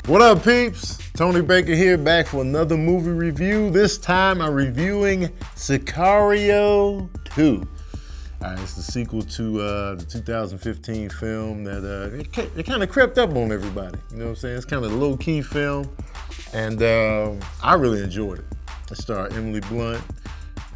What up, peeps? Tony Baker here, back for another movie review. This time I'm reviewing Sicario 2. It's the sequel to the 2015 film that it kind of crept up on everybody. You know what I'm saying? It's kind of a low-key film, and I really enjoyed it. It starred Emily Blunt,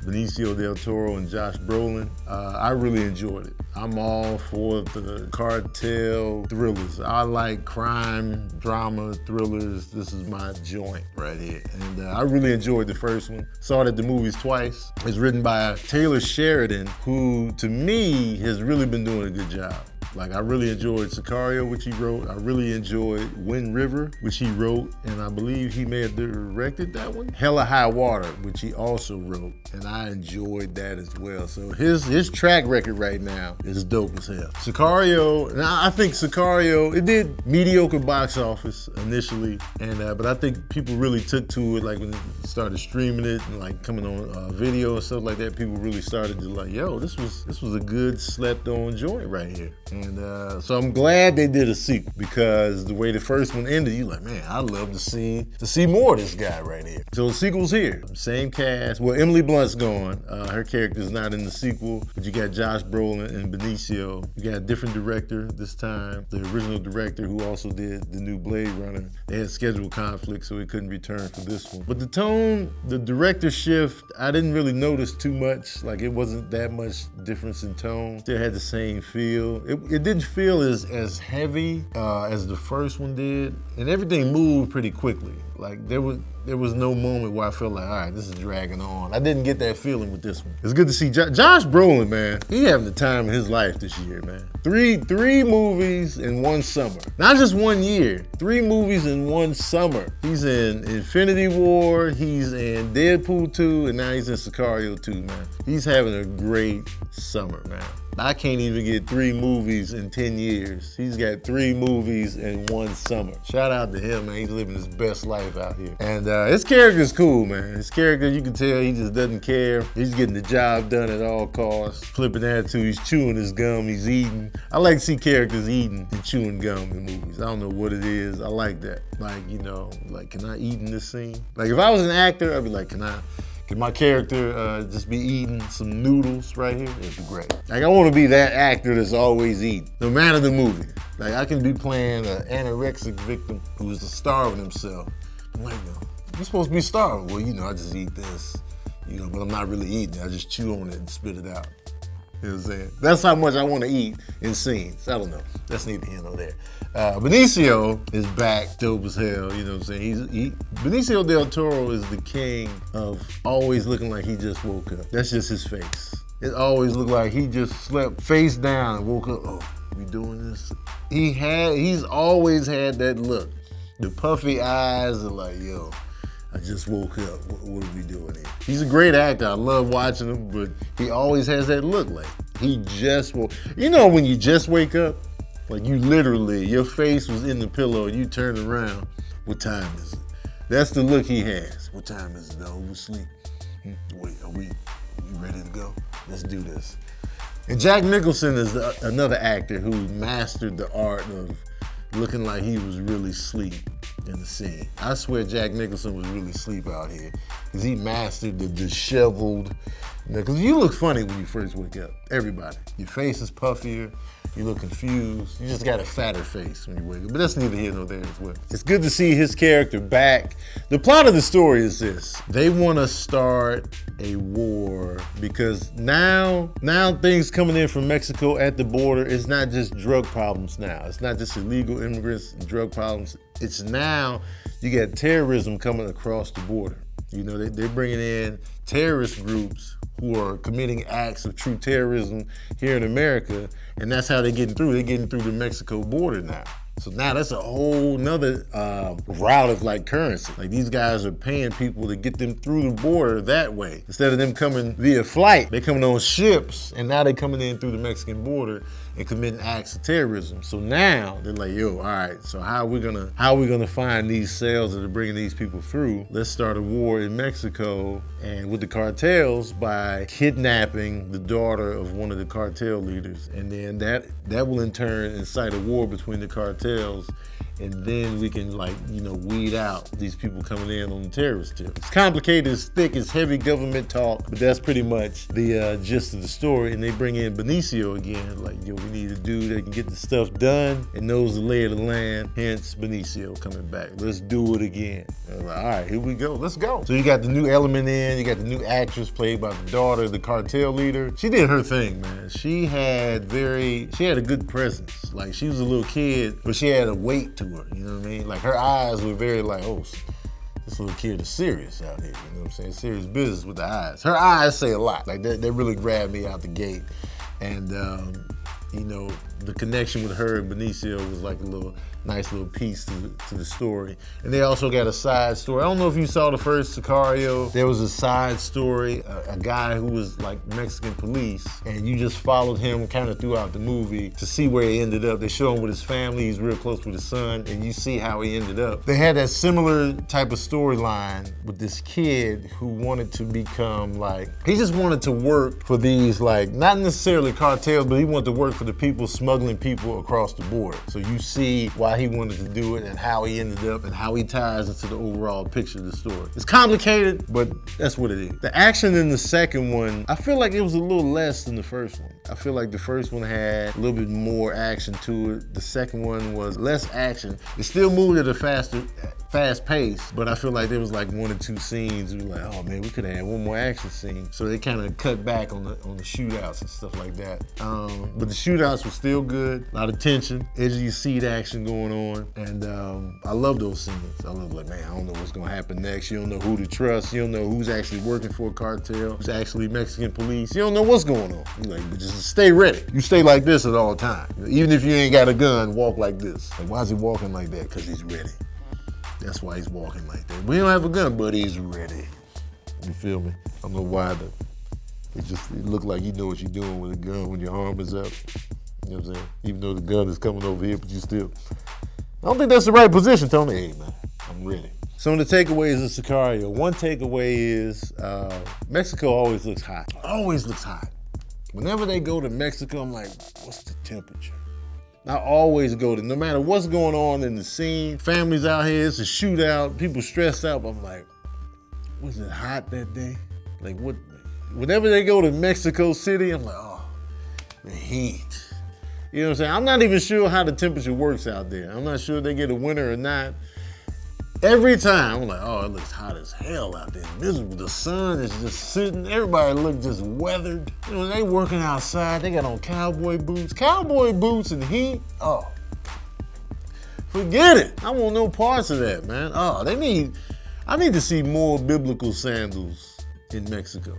Benicio del Toro, and Josh Brolin. I really enjoyed it. I'm all for the cartel thrillers. I like crime, drama, thrillers. This is my joint right here. And I really enjoyed the first one. Saw it at the movies twice. It's written by Taylor Sheridan, who to me has really been doing a good job. Like, I really enjoyed Sicario, which he wrote. I really enjoyed Wind River, which he wrote, and I believe he may have directed that one. Hella High Water, which he also wrote, and I enjoyed that as well. So his track record right now is dope as hell. Sicario, and I think Sicario, it did mediocre box office initially, and but I think people really took to it, like when they started streaming it and like coming on video and stuff like that. People really started to like, yo, this was a good slept-on joint right here. And so I'm glad they did a sequel, because the way the first one ended, you're like, man, I'd love to see more of this guy right here. So the sequel's here. Same cast. Well, Emily Blunt's gone. Her character's not in the sequel, but you got Josh Brolin and Benicio. You got a different director this time. The original director who also did the new Blade Runner. They had schedule conflict, so he couldn't return for this one. But the tone, the director shift, I didn't really notice too much. Like, it wasn't that much difference in tone. Still had the same feel. It didn't feel as heavy as the first one did, and everything moved pretty quickly. Like, there was no moment where I felt like, all right, this is dragging on. I didn't get that feeling with this one. It's good to see Josh Brolin, man. He having the time of his life this year, man. Three movies in one summer. Not just 1 year, 3 movies in one summer. He's in Infinity War, he's in Deadpool 2, and now he's in Sicario 2, man. He's having a great summer, man. I can't even get 3 movies in 10 years. He's got 3 movies in one summer. Shout out to him, man. He's living his best life out here. And his character's cool, man. His character, you can tell he just doesn't care. He's getting the job done at all costs. Flipping attitude, he's chewing his gum, he's eating. I like to see characters eating and chewing gum in movies. I don't know what it is. I like that. Like, you know, like, can I eat in this scene? Like, if I was an actor, I'd be like, can my character just be eating some noodles right here? It'd be great. Like, I want to be that actor that's always eating, no matter the movie. Like, I can be playing an anorexic victim who's starving himself. I'm like, no, you're supposed to be starving. Well, you know, I just eat this, you know, but I'm not really eating it. I just chew on it and spit it out. You know what I'm saying? That's how much I want to eat in scenes. I don't know. That's neither here nor there. Benicio is back, dope as hell. You know what I'm saying? Benicio del Toro is the king of always looking like he just woke up. That's just his face. It always looked like he just slept face down and woke up. Oh, we doing this? He's always had that look. The puffy eyes are like, yo, I just woke up. What are we doing here? He's a great actor. I love watching him, but he always has that look like he just woke. You know when you just wake up? Like, you literally, your face was in the pillow and you turn around. What time is it? That's the look he has. What time is it? Are we asleep? Wait, are we ready to go? Let's do this. And Jack Nicholson is another actor who mastered the art of looking like he was really asleep in the scene. I swear Jack Nicholson was really asleep out here, because he mastered the disheveled, because you look funny when you first wake up. Everybody. Your face is puffier, you look confused, you just got a fatter face when you wake up. But that's neither here nor there as well. It's good to see his character back. The plot of the story is this. They want to start a war, because now things coming in from Mexico at the border, it's not just drug problems now. It's not just illegal immigrants and drug problems. It's now you got terrorism coming across the border. You know, they're bringing in terrorist groups who are committing acts of true terrorism here in America, and that's how they're getting through. They're getting through the Mexico border now. So now that's a whole nother route of like currency. Like, these guys are paying people to get them through the border that way. Instead of them coming via flight, they're coming on ships, and now they're coming in through the Mexican border and committing acts of terrorism. So now they're like, yo, all right, so how are we gonna find these cells that are bringing these people through? Let's start a war in Mexico and with the cartels by kidnapping the daughter of one of the cartel leaders. And then that will in turn incite a war between the cartels and then we can like, weed out these people coming in on the terrorist tip. It's complicated, it's thick, it's heavy government talk, but that's pretty much the gist of the story. And they bring in Benicio again, like, we need a dude that can get the stuff done and knows the lay of the land, hence Benicio coming back. Let's do it again. And like, all right, here we go, let's go. So you got the new element in, you got the new actress played by the daughter of the cartel leader. She did her thing, man. She had a good presence. Like, she was a little kid, but she had a weight to her, you know what I mean? Like, her eyes were very like, oh, this little kid is serious out here, you know what I'm saying? Serious business with the eyes. Her eyes say a lot. Like, they really grabbed me out the gate. And, the connection with her and Benicio was like a nice little piece to the story. And they also got a side story. I don't know if you saw the first Sicario. There was a side story, a guy who was like Mexican police, and you just followed him kind of throughout the movie to see where he ended up. They show him with his family, he's real close with his son, and you see how he ended up. They had that similar type of storyline with this kid who wanted to become he just wanted to work for these, not necessarily cartels, but he wanted to work for the people smuggling people across the border. So you see why he wanted to do it and how he ended up and how he ties into the overall picture of the story. It's complicated, but that's what it is. The action in the second one, I feel like it was a little less than the first one. I feel like the first one had a little bit more action to it. The second one was less action. It still moved at a fast pace, but I feel like there was like one or two scenes we were like, oh man, we could have had one more action scene. So they kind of cut back on the shootouts and stuff like that. But the shootouts were still good, a lot of tension, edge of your seat action going on, and I love those scenes. I love I don't know what's gonna happen next. You don't know who to trust. You don't know who's actually working for a cartel, who's actually Mexican police. You don't know what's going on. You're like, but just stay ready. You stay like this at all times. Even if you ain't got a gun, walk like this. Like, why is he walking like that? Because he's ready. That's why he's walking like that. We don't have a gun, but he's ready. You feel me? I don't know why, but it looked like you know what you're doing with a gun when your arm is up. You know what I'm saying? Even though the gun is coming over here, but you still. I don't think that's the right position, Tony. Hey, man, I'm ready. Some of the takeaways of Sicario. One takeaway is Mexico always looks hot. Always looks hot. Whenever they go to Mexico, I'm like, what's the temperature? I always go to, no matter what's going on in the scene, families out here, it's a shootout, people stressed out, but I'm like, was it hot that day? Like, what? Whenever they go to Mexico City, I'm like, oh, the heat. You know what I'm saying? I'm not even sure how the temperature works out there. I'm not sure if they get a winter or not. Every time, I'm like, oh, it looks hot as hell out there. Miserable. The sun is just sitting. Everybody look just weathered. You know, they working outside. They got on cowboy boots. Cowboy boots and heat. Oh, forget it. I want no parts of that, man. Oh, I need to see more biblical sandals in Mexico.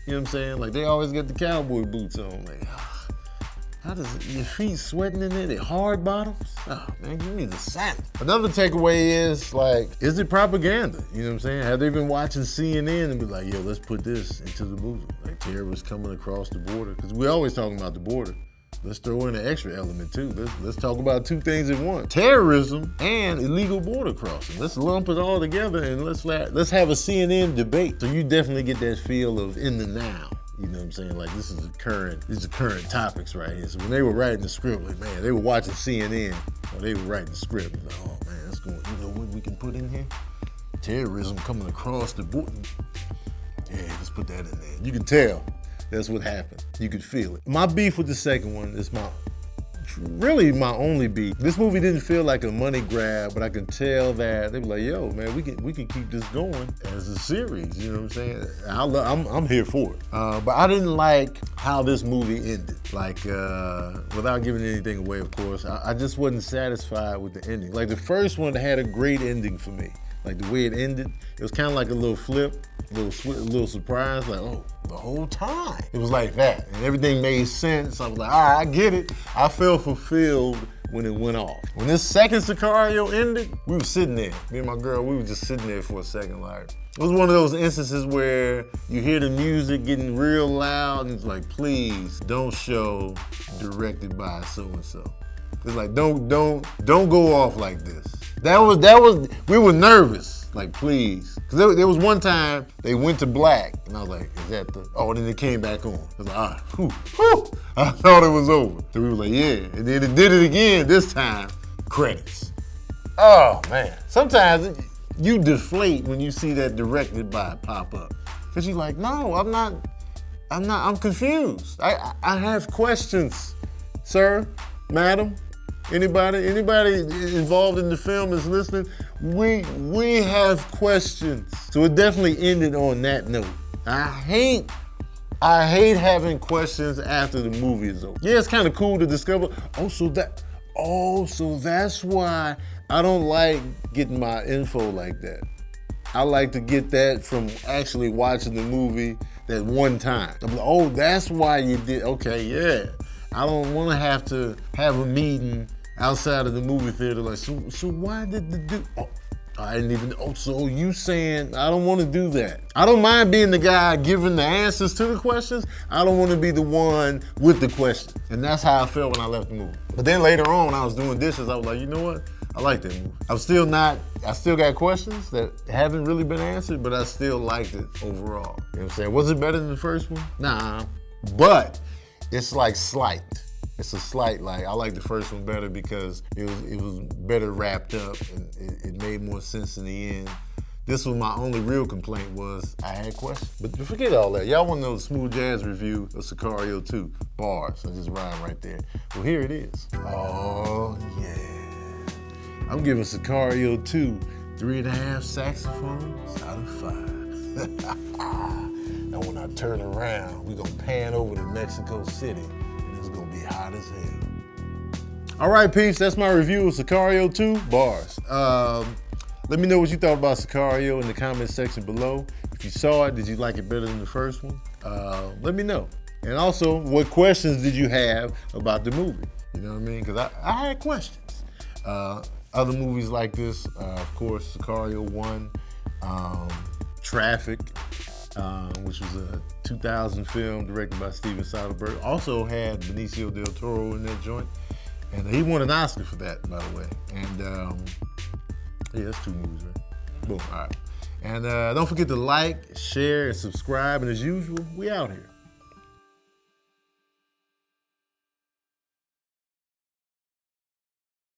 You know what I'm saying? Like, they always get the cowboy boots on. Like, how does your feet sweating in there? They hard bottoms? Oh man, you need a sandal. Another takeaway is it propaganda? You know what I'm saying? Have they been watching CNN and be like, yo, let's put this into the movie? Like terrorists coming across the border? Because we're always talking about the border. Let's throw in an extra element too. Let's talk about two things at once. Terrorism and illegal border crossing. Let's lump it all together and let's have a CNN debate. So you definitely get that feel of in the now. You know what I'm saying? Like these are current topics right here. So when they were writing the script, like man, they were watching CNN or they were writing the script. Like, oh man, that's going. You know what we can put in here? Terrorism coming across the border. Yeah, let's put that in there. You can tell that's what happened. You could feel it. My beef with the second one is really my only beef. This movie didn't feel like a money grab, but I can tell that they were like, yo, man, we can keep this going as a series, you know what I'm saying? I'm here for it. But I didn't like how this movie ended. Like, without giving anything away, of course, I just wasn't satisfied with the ending. Like the first one had a great ending for me. Like the way it ended, it was kind of like a little flip, a little surprise, like, oh, the whole time. It was like that, and everything made sense. I was like, all right, I get it. I felt fulfilled when it went off. When this second Sicario ended, we were sitting there. Me and my girl, we were just sitting there for a second, like, it was one of those instances where you hear the music getting real loud, and it's like, please don't show directed by so-and-so. It's like, don't go off like this. That was, we were nervous, like please. Cause there was one time they went to black and I was like, is that the, oh, and then it came back on. I was like, all right, whew. I thought it was over. So we were like, yeah. And then it did it again, this time, credits. Oh man, sometimes you deflate when you see that directed by pop up. Cause you're like, no, I'm confused. I have questions, sir, madam, anybody involved in the film is listening. We have questions. So it definitely ended on that note. I hate having questions after the movie is over. Yeah, it's kind of cool to discover, so that's why I don't like getting my info like that. I like to get that from actually watching the movie that one time. I'm like, that's why you did, okay, yeah. I don't want to have a meeting outside of the movie theater like, so why did the dude, I didn't even, so you saying, I don't want to do that. I don't mind being the guy giving the answers to the questions. I don't want to be the one with the question. And that's how I felt when I left the movie. But then later on, when I was doing dishes, I was like, you know what? I like that movie. I still got questions that haven't really been answered, but I still liked it overall. You know what I'm saying? Was it better than the first one? Nah, but it's like slight. It's a slight, like, I like the first one better because it was better wrapped up and it made more sense in the end. This was my only real complaint was I had questions. But forget all that. Y'all want to know the smooth jazz review of Sicario 2. Bars, I just rhyme right there. Well, here it is. Oh, yeah. I'm giving Sicario 2 3.5 saxophones out of 5. Now when I turn around, we're gonna pan over to Mexico City. It's gonna be hot as hell. All right, peeps, that's my review of Sicario 2, bars. Let me know what you thought about Sicario in the comment section below. If you saw it, did you like it better than the first one? Let me know. And also, what questions did you have about the movie? You know what I mean? Because I had questions. Other movies like this, of course, Sicario 1, Traffic, which was a 2000 film directed by Steven Soderbergh. Also had Benicio del Toro in that joint. And he won an Oscar for that, by the way. And yeah, that's 2 movies, right? Boom, all right. And don't forget to like, share, and subscribe. And as usual, we out here.